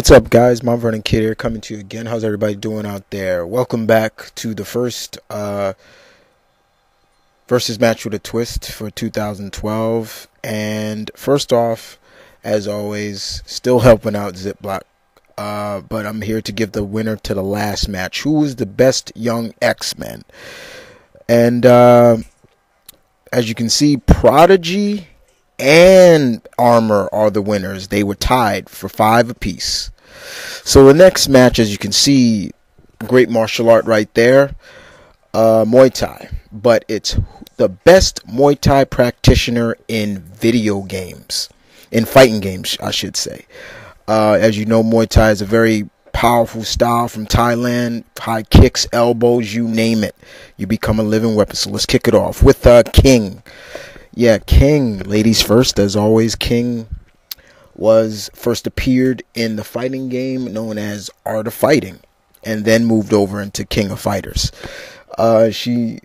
What's up, guys? Mount Vernon Kid here, coming to you again. How's everybody doing out there? Welcome back to the first versus match with a twist for 2012. And first off, as always, still helping out Zipblock. But I'm here to give the winner to the last match. Who was the best young X-Men? And as you can see, Prodigy and Armor are the winners. They were tied for 5 apiece. So the next match, as you can see, great martial art right there, Muay Thai. But it's the best Muay Thai practitioner in video games, in fighting games, I should say. As you know, Muay Thai is a very powerful style from Thailand. High kicks, elbows, you name it. You become a living weapon. So let's kick it off with King. Yeah, King, ladies first, as always. King was first appeared in the fighting game known as Art of Fighting, and then moved over into King of Fighters. She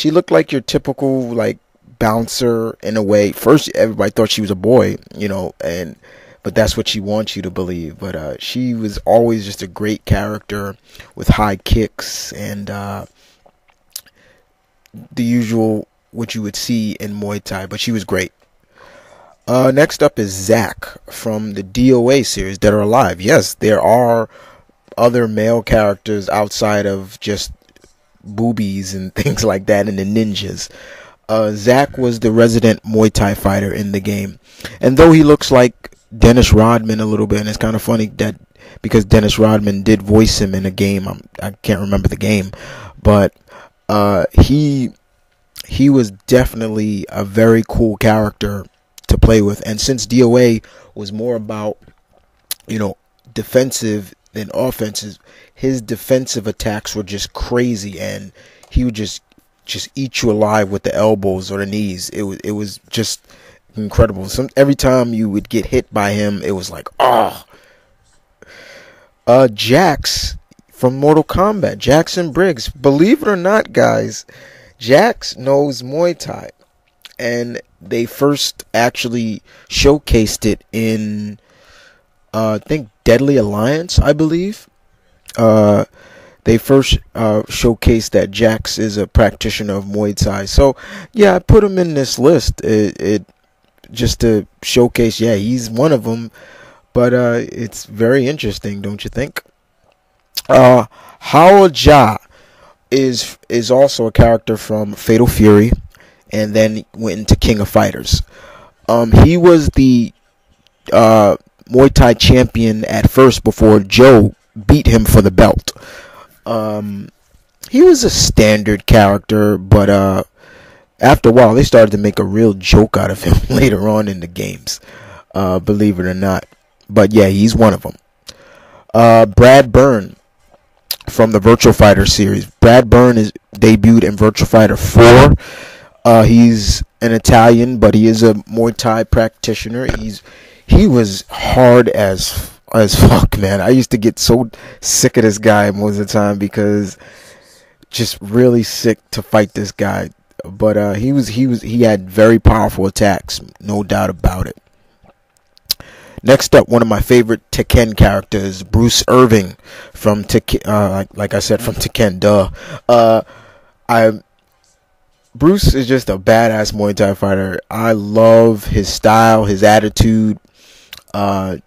looked like your typical like bouncer in a way. First, everybody thought she was a boy, but that's what she wants you to believe. But she was always just a great character with high kicks and the usual what you would see in Muay Thai, but she was great. Next up is Zack from the DOA series, Dead or Alive. Yes, there are other male characters outside of just boobies and things like that in the ninjas. Zack was the resident Muay Thai fighter in the game. And though he looks like Dennis Rodman a little bit, and it's kind of funny that because Dennis Rodman did voice him in a game, I can't remember the game, but he was definitely a very cool character to play with. And since DOA was more about, defensive than offensive, his defensive attacks were just crazy, and he would just eat you alive with the elbows or the knees. It was just incredible. Every time you would get hit by him, it was like, Jax from Mortal Kombat, Jackson Briggs. Believe it or not, guys, Jax knows Muay Thai, and they first actually showcased it in, I think, Deadly Alliance, I believe. They first showcased that Jax is a practitioner of Muay Thai. So, yeah, I put him in this list. It just to showcase, yeah, he's one of them. But it's very interesting, don't you think? Hao Ja is also a character from Fatal Fury, and then went into King of Fighters. He was the Muay Thai champion at first before Joe beat him for the belt. He was a standard character, but after a while they started to make a real joke out of him later on in the games, believe it or not. But yeah, he's one of them. Brad Byrne from the Virtual Fighter series. Brad Byrne is debuted in Virtual Fighter 4. He's an Italian, but he is a Muay Thai practitioner. He was hard as fuck, man. I used to get so sick of this guy most of the time because just really sick to fight this guy. But he had very powerful attacks, no doubt about it. Next up, one of my favorite Tekken characters, Bruce Irving from Tekken. Like I said, from Tekken. Bruce is just a badass Muay Thai fighter. I love his style, his attitude. All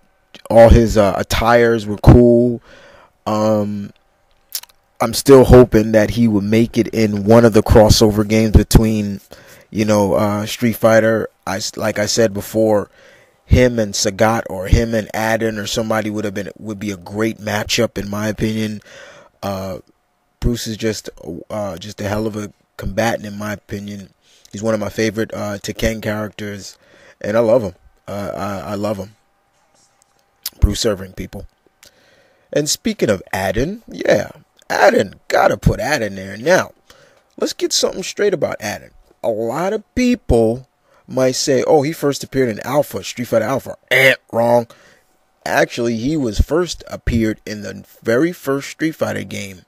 his attires were cool. I'm still hoping that he would make it in one of the crossover games between, Street Fighter. Like I said before, him and Sagat or him and Adin or somebody would be a great matchup in my opinion. Bruce is just a hell of a combatant in my opinion. He's one of my favorite Tekken characters, and I love him. I love him. Bruce Irving, people. And speaking of Adin, yeah, Adin, gotta put Adin there. Now, let's get something straight about Adin. A lot of people might say, oh, he first appeared in Alpha, Street Fighter Alpha. Wrong. Actually, he was first appeared in the very first Street Fighter game.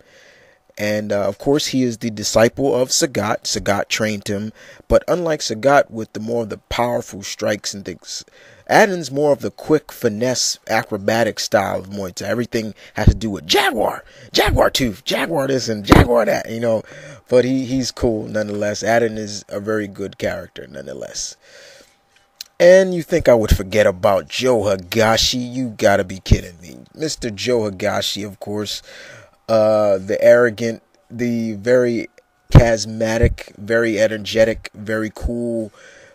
And of course, he is the disciple of Sagat. Sagat trained him, but unlike Sagat, with the more of the powerful strikes and things, Adam's more of the quick finesse, acrobatic style of Muay Thai. Everything has to do with Jaguar, Jaguar tooth, Jaguar this and Jaguar that, you know. But he's cool nonetheless. Adam is a very good character nonetheless. And you think I would forget about Joe Higashi? You gotta be kidding me. Mr. Joe Higashi, of course. The arrogant, the very charismatic, very energetic, very cool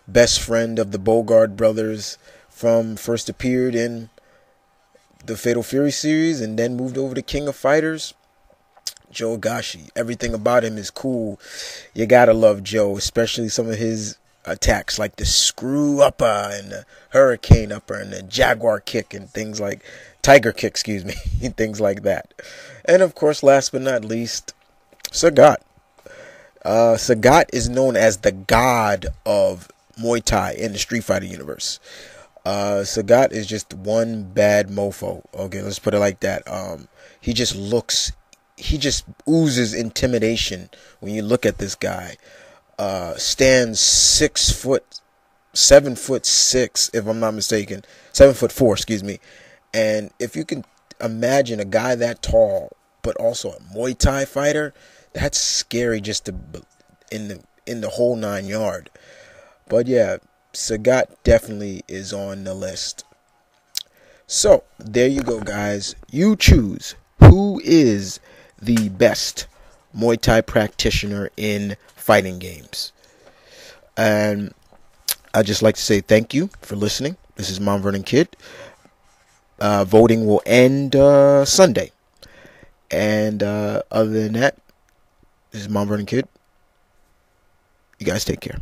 best friend of the Bogard brothers from first appeared in the Fatal Fury series and then moved over to King of Fighters. Joe Higashi. Everything about him is cool. You gotta love Joe, especially some of his attacks like the screw upper and the hurricane upper and the jaguar kick and things like tiger kick, excuse me, things like that. And of course, last but not least, Sagat. Sagat is known as the god of Muay Thai in the Street Fighter universe. Sagat is just one bad mofo. Okay, let's put it like that. He just oozes intimidation when you look at this guy. Stands 7'6", if I'm not mistaken, 7'4", excuse me. And if you can imagine a guy that tall, but also a Muay Thai fighter, that's scary just to in the whole 9 yard. But yeah, Sagat definitely is on the list. So there you go, guys. You choose who is the best Muay Thai practitioner in fighting games. And I'd just like to say thank you for listening. This is Mount Vernon Kid. Voting will end Sunday. And other than that, this is Mount Vernon Kid. You guys take care.